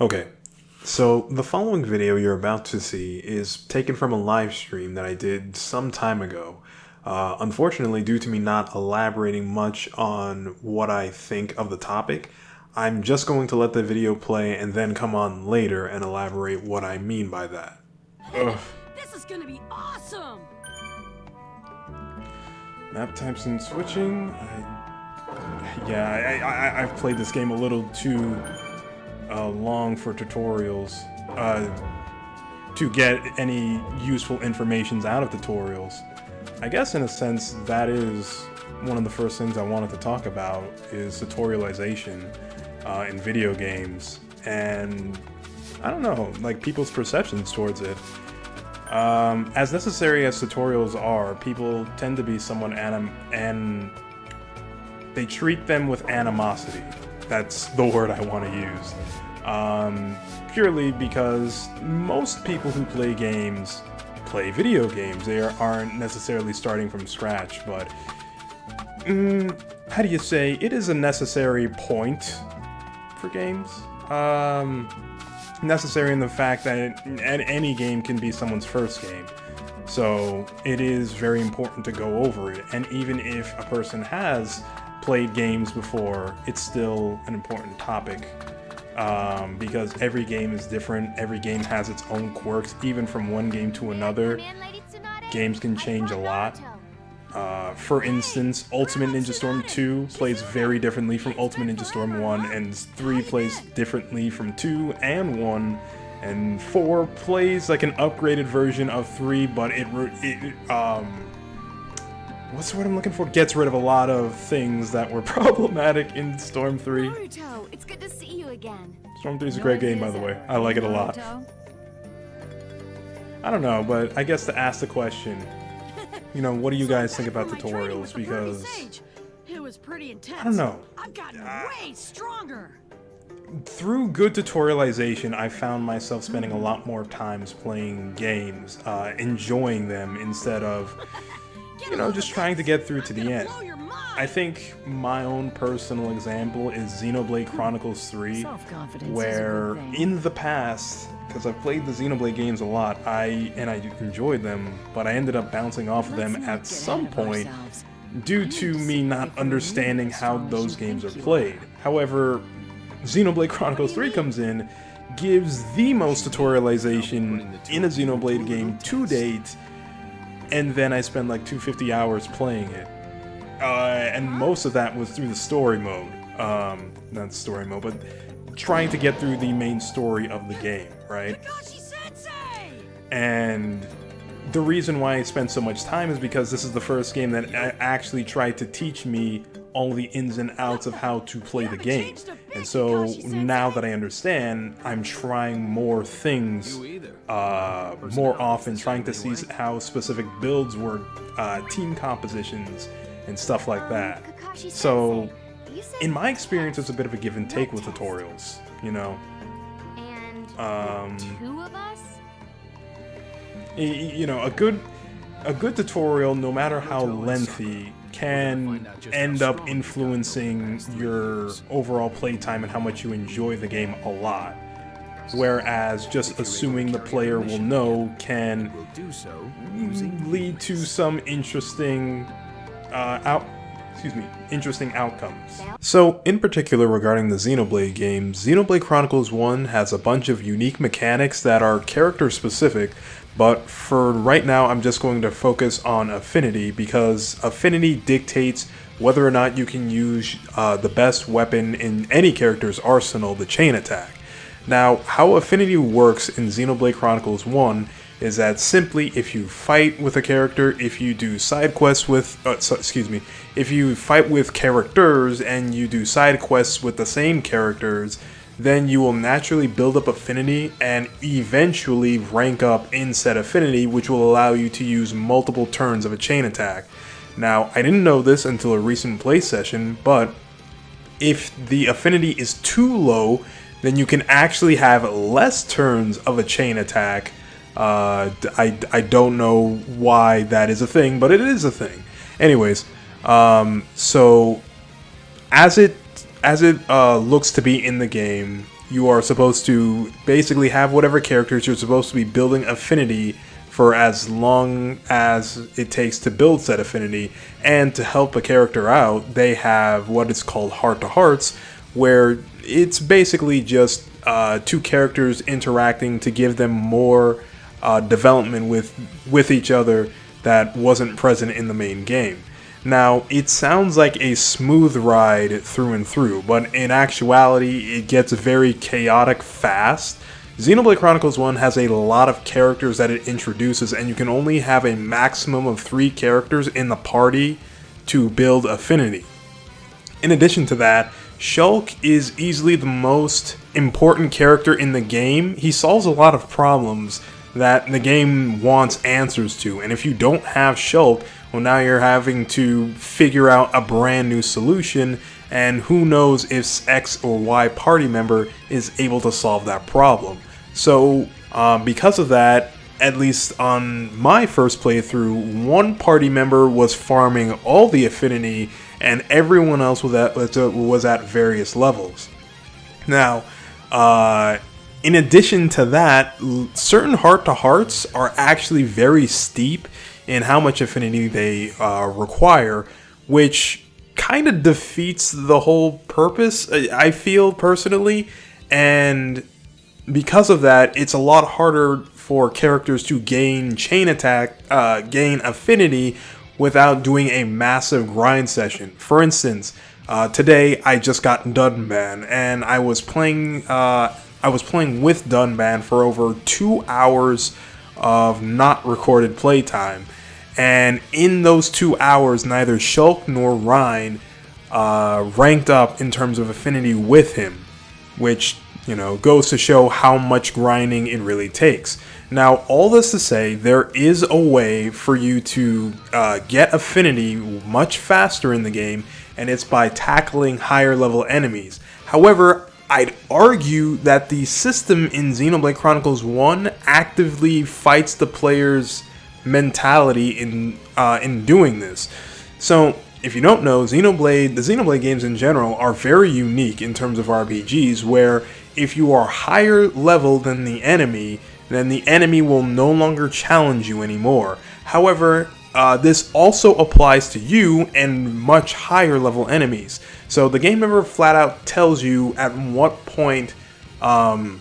Okay, so the following video you're about to see is taken from a live stream that I did some time ago. Unfortunately, due to me not elaborating much on what I think of the topic, I'm just going to let the video play and then come on later and elaborate what I mean by that. Ugh. This is gonna be awesome! Map types and switching. I've played this game a little too long for tutorials to get any useful informations out of tutorials. I guess in a sense that is one of the first things I wanted to talk about is tutorialization in video games, and I don't know, like people's perceptions towards it. As necessary as tutorials are, people tend to be somewhat and they treat them with animosity. That's the word I want to use. Purely because most people who play games play video games. They aren't necessarily starting from scratch, but how do you say? It is a necessary point for games. Necessary in the fact that any game can be someone's first game. So it is very important to go over it. And even if a person has played games before, it's still an important topic. Because every game is different, every game has its own quirks, even from one game to another. Games can change a lot. For instance, Ultimate Ninja Storm 2 plays very differently from Ultimate Ninja Storm 1, and 3 plays differently from 2 and 1, and 4 plays like an upgraded version of 3, but what's the word I'm looking for? Gets rid of a lot of things that were problematic in Storm 3. Naruto, it's good to see you again. Storm 3 is a great game, by the way. I like it a lot. I don't know, but I guess to ask the question, you know, what do you guys think about tutorials? Because it was pretty intense. I don't know. I've gotten way stronger. Through good tutorialization, I found myself spending a lot more times playing games, enjoying them instead of, you know, just trying to get through to the end. I think my own personal example is Xenoblade Chronicles 3, where in the past, because I've played the Xenoblade games a lot, I enjoyed them, but I ended up bouncing off of them at some point due to me not understanding how those games are played. However, Xenoblade Chronicles 3 comes in, gives the most tutorialization in a Xenoblade game to date, and then I spent like 250 hours playing it. And most of that was through the story mode. Not story mode, but trying to get through the main story of the game, right? And the reason why I spent so much time is because this is the first game that actually tried to teach me all the ins and outs of how to play the game. And so now that I understand, I'm trying more things more often, trying to see how specific builds work, team compositions, and stuff like that. So, in my experience, it's a bit of a give and take with tutorials, you know? And two of us? You know, a good tutorial, no matter how lengthy, can end up influencing your overall playtime and how much you enjoy the game a lot. Whereas just assuming the player will know can lead to some interesting interesting outcomes. So, in particular regarding the Xenoblade games, Xenoblade Chronicles 1 has a bunch of unique mechanics that are character specific, but for right now I'm just going to focus on affinity, because affinity dictates whether or not you can use the best weapon in any character's arsenal, the chain attack. Now, how affinity works in Xenoblade Chronicles 1 is that simply if you fight with a character, if you do side quests with, if you fight with characters and you do side quests with the same characters, then you will naturally build up affinity and eventually rank up in said affinity, which will allow you to use multiple turns of a chain attack. Now, I didn't know this until a recent play session, but if the affinity is too low, then you can actually have less turns of a chain attack. I don't know why that is a thing, but it is a thing. Anyways, so as it looks to be in the game, you are supposed to basically have whatever characters you're supposed to be building affinity for as long as it takes to build said affinity. And to help a character out, they have what is called heart-to-hearts, where it's basically just two characters interacting to give them more development with each other that wasn't present in the main game. Now, it sounds like a smooth ride through and through, but in actuality, it gets very chaotic fast. Xenoblade Chronicles 1 has a lot of characters that it introduces, and you can only have a maximum of 3 characters in the party to build affinity. In addition to that, Shulk is easily the most important character in the game. He solves a lot of problems that the game wants answers to, and if you don't have Shulk, well, now you're having to figure out a brand new solution, and who knows if X or Y party member is able to solve that problem. So because of that, at least on my first playthrough, one party member was farming all the affinity and everyone else was at various levels. Now, in addition to that, certain heart-to-hearts are actually very steep in how much affinity they require, which kind of defeats the whole purpose, I feel personally, and because of that, it's a lot harder for characters to gain chain attack, gain affinity without doing a massive grind session. For instance, today I just got Dunban, and I was playing with Dunban for over 2 hours of not recorded playtime. And in those 2 hours, neither Shulk nor Rhine ranked up in terms of affinity with him, which, you know, goes to show how much grinding it really takes. Now, all this to say, there is a way for you to get affinity much faster in the game, and it's by tackling higher level enemies. However, I'd argue that the system in Xenoblade Chronicles 1 actively fights the player's mentality in doing this. So, if you don't know, the Xenoblade games in general are very unique in terms of RPGs, where if you are higher level than the enemy, then the enemy will no longer challenge you anymore. However, this also applies to you and much higher level enemies. So the game never flat out tells you at what point an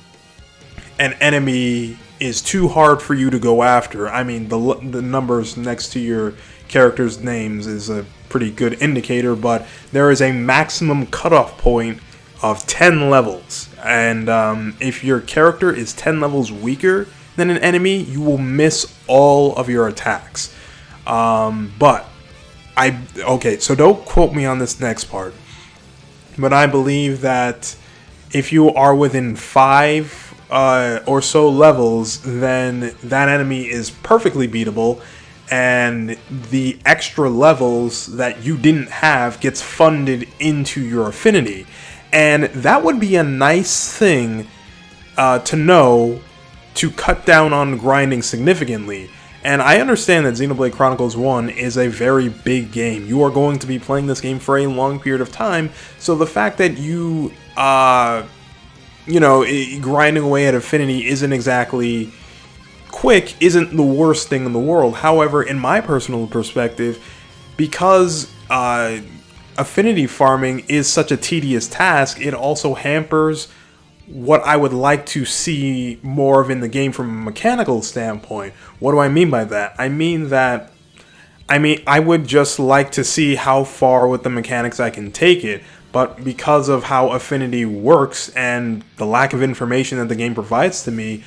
enemy is too hard for you to go after. I mean, the numbers next to your characters' names is a pretty good indicator, but there is a maximum cutoff point of 10 levels. And if your character is 10 levels weaker than an enemy, you will miss all of your attacks. Okay, so don't quote me on this next part, but I believe that if you are within 5 or so levels, then that enemy is perfectly beatable, and the extra levels that you didn't have gets funded into your affinity. And that would be a nice thing to know to cut down on grinding significantly. And I understand that Xenoblade Chronicles 1 is a very big game. You are going to be playing this game for a long period of time, so the fact that you, grinding away at affinity isn't exactly quick isn't the worst thing in the world. However, in my personal perspective, because affinity farming is such a tedious task, it also hampers what I would like to see more of in the game from a mechanical standpoint. What do I mean by that? I would just like to see how far with the mechanics I can take it, but because of how affinity works and the lack of information that the game provides to me,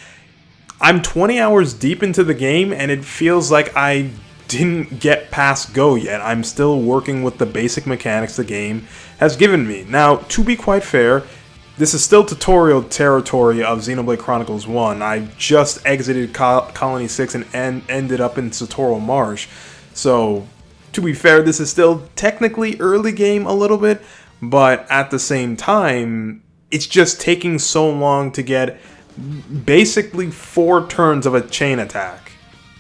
I'm 20 hours deep into the game and it feels like I didn't get past go yet. I'm still working with the basic mechanics the game has given me. Now, to be quite fair, this is still tutorial territory of Xenoblade Chronicles 1. I just exited Colony 6 and ended up in Satoral Marsh. So, to be fair, this is still technically early game a little bit, but at the same time, it's just taking so long to get basically 4 turns of a chain attack.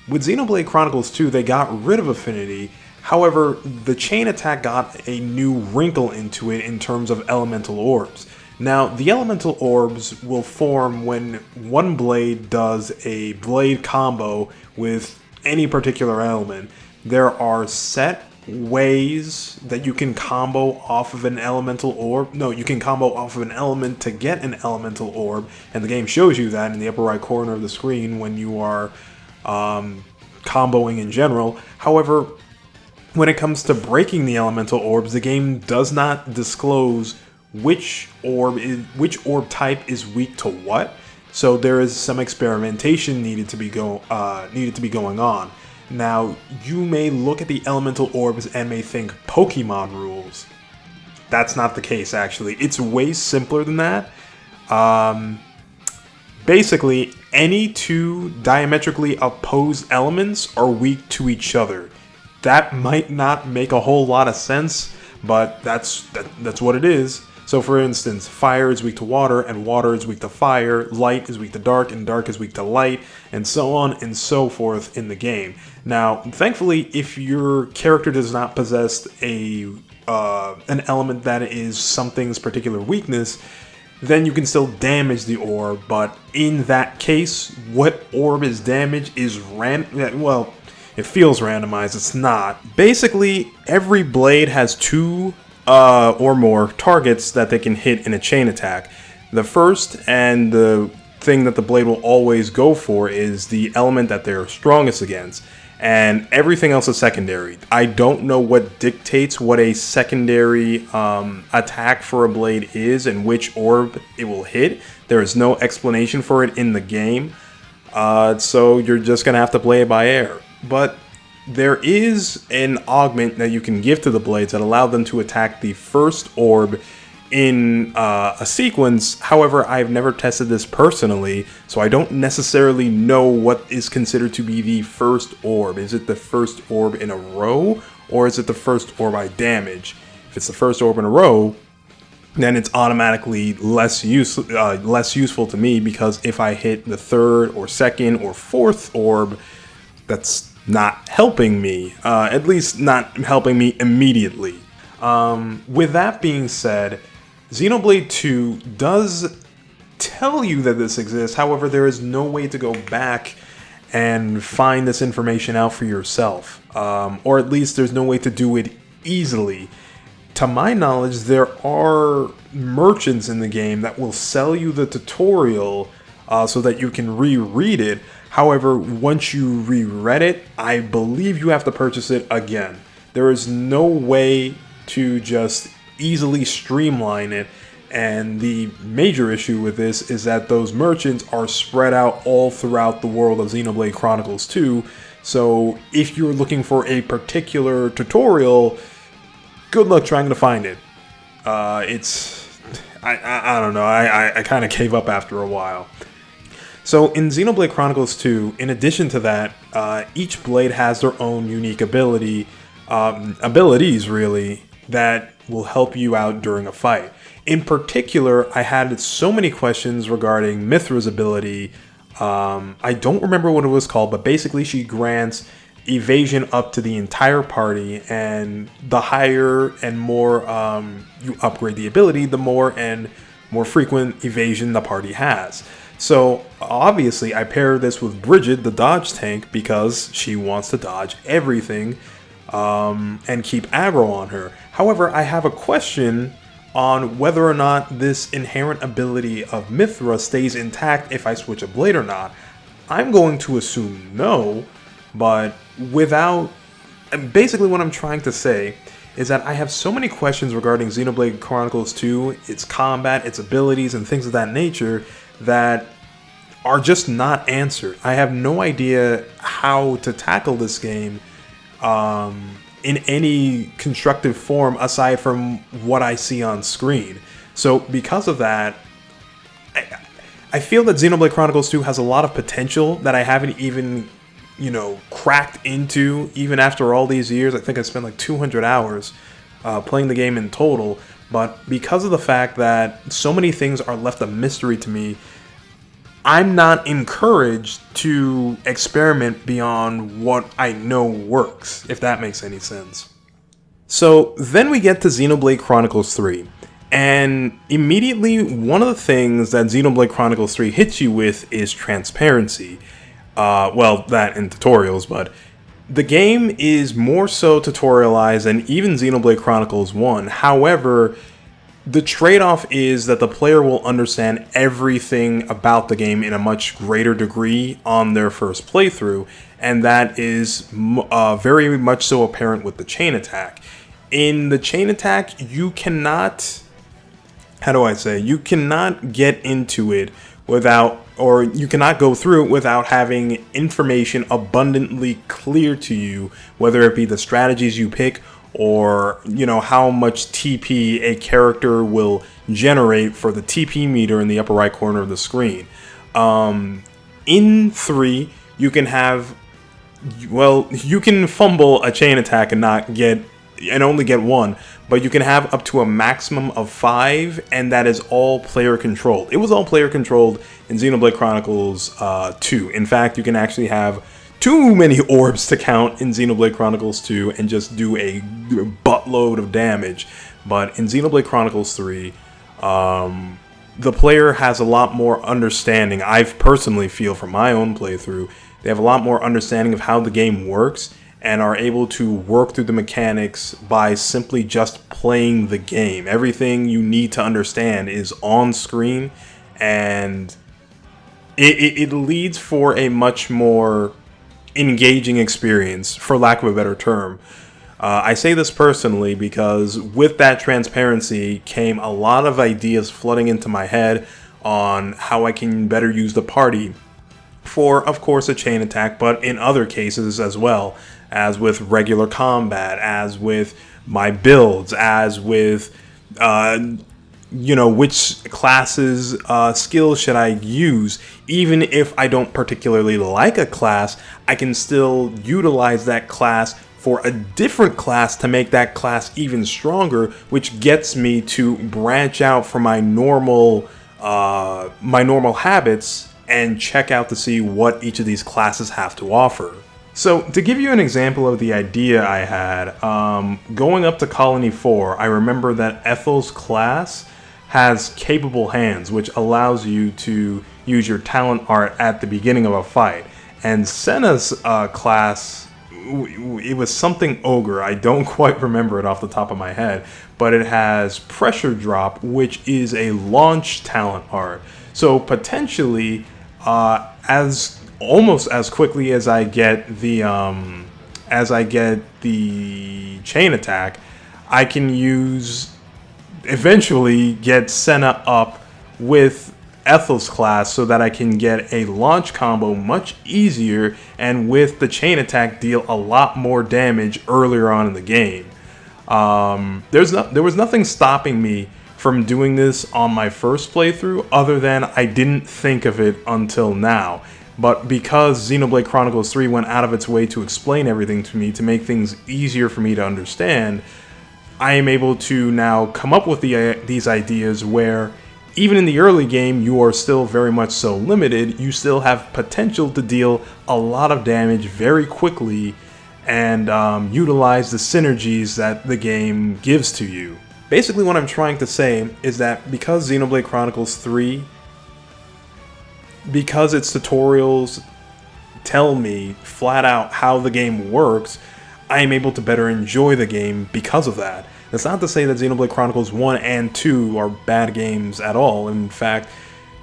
With Xenoblade Chronicles 2, they got rid of affinity. However, the chain attack got a new wrinkle into it in terms of elemental orbs. Now, the elemental orbs will form when one blade does a blade combo with any particular element. There are set ways that you can combo off of an elemental orb. No, you can combo off of an element to get an elemental orb, and the game shows you that in the upper right corner of the screen when you are comboing in general. However, when it comes to breaking the elemental orbs, the game does not disclose which orb type is weak to what. So there is some experimentation needed to be going on. Now, you may look at the elemental orbs and may think Pokemon rules. That's not the case, actually. It's way simpler than that. Basically, any two diametrically opposed elements are weak to each other. That might not make a whole lot of sense, but that's what it is. So for instance, fire is weak to water, and water is weak to fire, light is weak to dark, and dark is weak to light, and so on and so forth in the game. Now, thankfully, if your character does not possess an element that is something's particular weakness, then you can still damage the orb, but in that case, what orb is damaged is well, it feels randomized, it's not. Basically, every blade has two or more targets that they can hit in a chain attack. The first and the thing that the blade will always go for is the element that they're strongest against, and everything else is secondary. I don't know what dictates what a secondary attack for a blade is and which orb it will hit. There is no explanation for it in the game, so you're just gonna have to play it by ear. But there is an augment that you can give to the blades that allow them to attack the first orb in a sequence. However, I've never tested this personally, so I don't necessarily know what is considered to be the first orb. Is it the first orb in a row, or is it the first orb I damage? If it's the first orb in a row, then it's automatically less useful to me, because if I hit the third or second or fourth orb, that's not helping me, at least not helping me immediately. With that being said, Xenoblade 2 does tell you that this exists. However, there is no way to go back and find this information out for yourself, or at least there's no way to do it easily. To my knowledge, there are merchants in the game that will sell you the tutorial so that you can reread it. However, once you reread it, I believe you have to purchase it again. There is no way to just easily streamline it, and the major issue with this is that those merchants are spread out all throughout the world of Xenoblade Chronicles 2, so if you're looking for a particular tutorial, good luck trying to find it. I don't know, I kind of gave up after a while. So in Xenoblade Chronicles 2, in addition to that, each blade has their own unique abilities really, that will help you out during a fight. In particular, I had so many questions regarding Mithra's ability. I don't remember what it was called, but basically she grants evasion up to the entire party, and the higher and more you upgrade the ability, the more and more frequent evasion the party has. So obviously I pair this with Bridget, the dodge tank, because she wants to dodge everything and keep aggro on her. However, I have a question on whether or not this inherent ability of Mithra stays intact if I switch a blade or not. I'm going to assume no, but basically what I'm trying to say is that I have so many questions regarding Xenoblade Chronicles 2, its combat, its abilities, and things of that nature that are just not answered. I have no idea how to tackle this game in any constructive form aside from what I see on screen. So because of that, I feel that Xenoblade Chronicles 2 has a lot of potential that I haven't even, cracked into, even after all these years. I think I spent like 200 hours playing the game in total, but because of the fact that so many things are left a mystery to me, I'm not encouraged to experiment beyond what I know works, if that makes any sense. So then we get to Xenoblade Chronicles 3. And immediately, one of the things that Xenoblade Chronicles 3 hits you with is transparency. Well, that in tutorials, but the game is more so tutorialized than even Xenoblade Chronicles 1. However, the trade-off is that the player will understand everything about the game in a much greater degree on their first playthrough, and that is very much so apparent with the chain attack. In the chain attack, you cannot, how do I say, you cannot get into it without, or you cannot go through it without having information abundantly clear to you, whether it be the strategies you pick or, you know, how much TP a character will generate for the TP meter in the upper right corner of the screen. In 3, you can have, well, you can fumble a chain attack and not get, and only get 1, but you can have up to a maximum of 5, and that is all player controlled. It was all player controlled in Xenoblade Chronicles 2. In fact, you can actually have too many orbs to count in Xenoblade Chronicles 2 and just do a buttload of damage. But in Xenoblade Chronicles 3, the player has a lot more understanding. I personally feel from my own playthrough, they have a lot more understanding of how the game works and are able to work through the mechanics by simply just playing the game. Everything you need to understand is on screen, and it leads for a much more engaging experience, for lack of a better term. I say this personally because with that transparency came a lot of ideas flooding into my head on how I can better use the party for, of course, a chain attack, but in other cases as well, as with regular combat, as with my builds, as with which classes skills should I use. Even if I don't particularly like a class, I can still utilize that class for a different class to make that class even stronger, which gets me to branch out from my normal habits and check out to see what each of these classes have to offer. So, to give you an example of the idea I had, going up to Colony 4, I remember that Ethel's class has capable hands, which allows you to use your talent art at the beginning of a fight. And Senna's class, it was something ogre. I don't quite remember it off the top of my head, but it has pressure drop, which is a launch talent art. So potentially, as almost as quickly as I get the chain attack, I can eventually get Senna up with Ethel's class so that I can get a launch combo much easier, and with the chain attack deal a lot more damage earlier on in the game. There was nothing stopping me from doing this on my first playthrough other than I didn't think of it until now. But because Xenoblade Chronicles 3 went out of its way to explain everything to me, to make things easier for me to understand, I am able to now come up with these ideas where even in the early game you are still very much so limited. You still have potential to deal a lot of damage very quickly and utilize the synergies that the game gives to you. Basically what I'm trying to say is that because Xenoblade Chronicles 3, because its tutorials tell me flat out how the game works, I am able to better enjoy the game because of that. That's not to say that Xenoblade Chronicles 1 and 2 are bad games at all. In fact,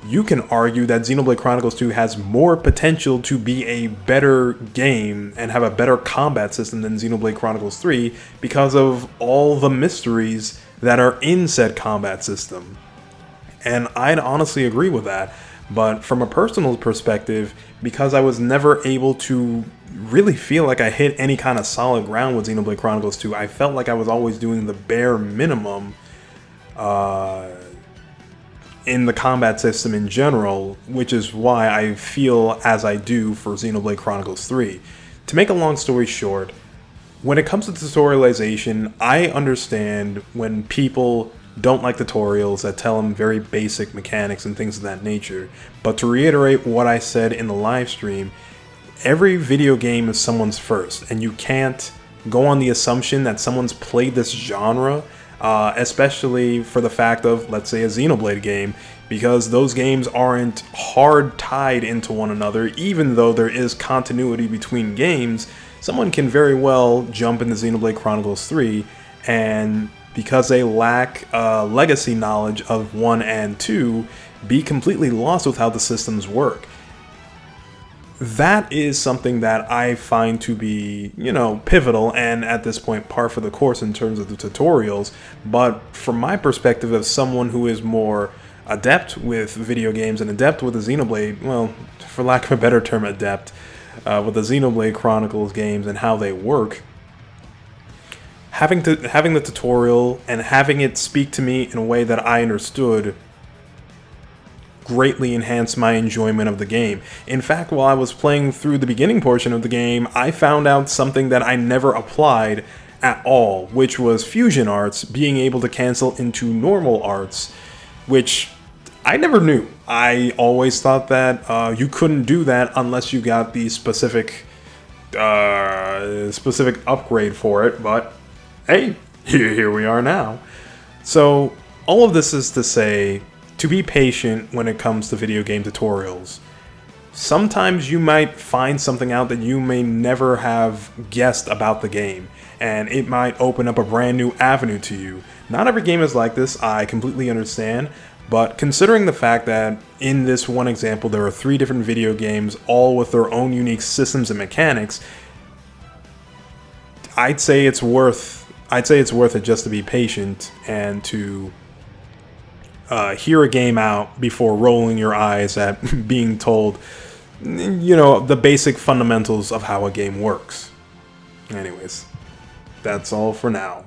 you can argue that Xenoblade Chronicles 2 has more potential to be a better game and have a better combat system than Xenoblade Chronicles 3 because of all the mysteries that are in said combat system. And I'd honestly agree with that. But from a personal perspective, because I was never able to really feel like I hit any kind of solid ground with Xenoblade Chronicles 2, I felt like I was always doing the bare minimum in the combat system in general, which is why I feel as I do for Xenoblade Chronicles 3. To make a long story short, when it comes to tutorialization, I understand when people don't like tutorials that tell them very basic mechanics and things of that nature. But to reiterate what I said in the live stream, every video game is someone's first, and you can't go on the assumption that someone's played this genre especially for the fact of, let's say, a Xenoblade game, because those games aren't hard tied into one another. Even though there is continuity between games, someone can very well jump into Xenoblade Chronicles 3, and because they lack legacy knowledge of 1 and 2, be completely lost with how the systems work. That is something that I find to be, pivotal, and at this point par for the course in terms of the tutorials. But from my perspective, as someone who is more adept with video games and adept with the Xenoblade, well, for lack of a better term, adept with the Xenoblade Chronicles games and how they work, having the tutorial and having it speak to me in a way that I understood greatly enhanced my enjoyment of the game. In fact, while I was playing through the beginning portion of the game, I found out something that I never applied at all, which was fusion arts being able to cancel into normal arts, which I never knew. I always thought that you couldn't do that unless you got the specific upgrade for it, but hey, here we are now. So all of this is to say, to be patient when it comes to video game tutorials. Sometimes you might find something out that you may never have guessed about the game, and it might open up a brand new avenue to you. Not every game is like this, I completely understand, but considering the fact that in this one example there are 3 different video games, all with their own unique systems and mechanics, I'd say it's worth it just to be patient and to hear a game out before rolling your eyes at being told, the basic fundamentals of how a game works. Anyways, that's all for now.